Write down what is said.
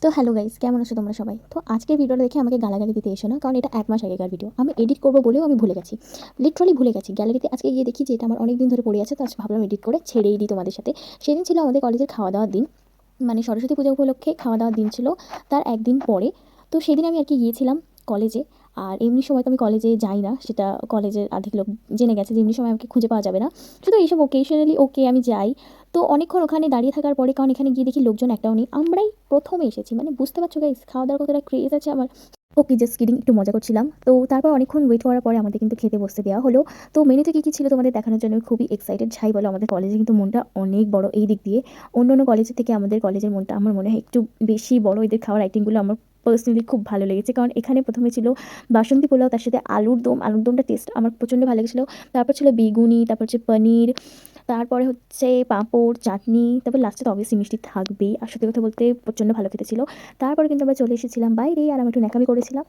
তো hello guys, কেমন আছো তোমরা সবাই? তো আজকের ভিডিওটা দেখে আমাকে গালাগালি দিতে এসো না, কারণ এটা 1 মাস আগেকার ভিডিও। আমি এডিট করব বলেও আমি ভুলে গেছি, লিটারালি ভুলে গেছি। গ্যালারিতে আজকে গিয়ে দেখি যে এটা আমার অনেক দিন ধরে পড়ে আছে, তো আজকে ভাবলাম এডিট করে ছেড়েই দিই তোমাদের সাথে। সেদিন ছিল আমাদের কলেজের খাওয়া দাওয়ার দিন, মানে সরস্বতী পূজা উপলক্ষে খাওয়া দাওয়ার দিন ছিল, তার একদিন পরে। তো সেদিন আমি আর কি গিয়েছিলাম কলেজে। আর এমনি সময় তো আমি কলেজে যাই না, সেটা কলেজের অর্ধেক লোক জেনে গেছে যে এমনি সময় আমাকে খুঁজে পাওয়া যাবে না। শুধু এইসব ওকেশনালি ওকে আমি যাই। তো অনেকক্ষণ ওখানে দাঁড়িয়ে থাকার পরে, কারণ এখানে গিয়ে দেখি লোকজন একটাও নেই, আমরাই প্রথমে এসেছি। মানে বুঝতে পারছো গাইস, খাওয়া দাওয়ার কতটা ক্রেজ আছে আমার। ওকে, জাস্ট কিডিং, একটু মজা করছিলাম। তো তারপর অনেকক্ষণ ওয়েট করার পরে আমাদের কিন্তু খেতে বসতে দেওয়া হলো। তো মেনুতে কী কী ছিল তোমাদের দেখানোর জন্য আমি খুবই এক্সাইটেড। যাই বলো, আমাদের কলেজে কিন্তু মনটা অনেক বড় এই দিক দিয়ে। অন্য অন্য কলেজের থেকে আমাদের কলেজের মনটা আমার মনে হয় একটু বেশি বড়। এদের খাওয়ার আইটেমগুলো আমার পার্সোনালি খুব ভালো লেগেছে, কারণ এখানে প্রথমে ছিল বাসন্তী পোলাও, তার সাথে আলুর দম। আলুর দমটা টেস্ট আমার প্রচণ্ড ভালো লেগেছিলো। তারপর ছিল বেগুনি, তারপর হচ্ছে পনির, তারপরে হচ্ছে পাঁপড়, চাটনি, তারপর লাস্টে তো অবভিয়াসলি মিষ্টি থাকবেই। আর সত্যি কথা বলতে প্রচণ্ড ভালো খেতে ছিল। তারপরে কিন্তু আমরা চলে এসেছিলাম বাইরে, আর আমি একটু ন্যাকামি করেছিলাম।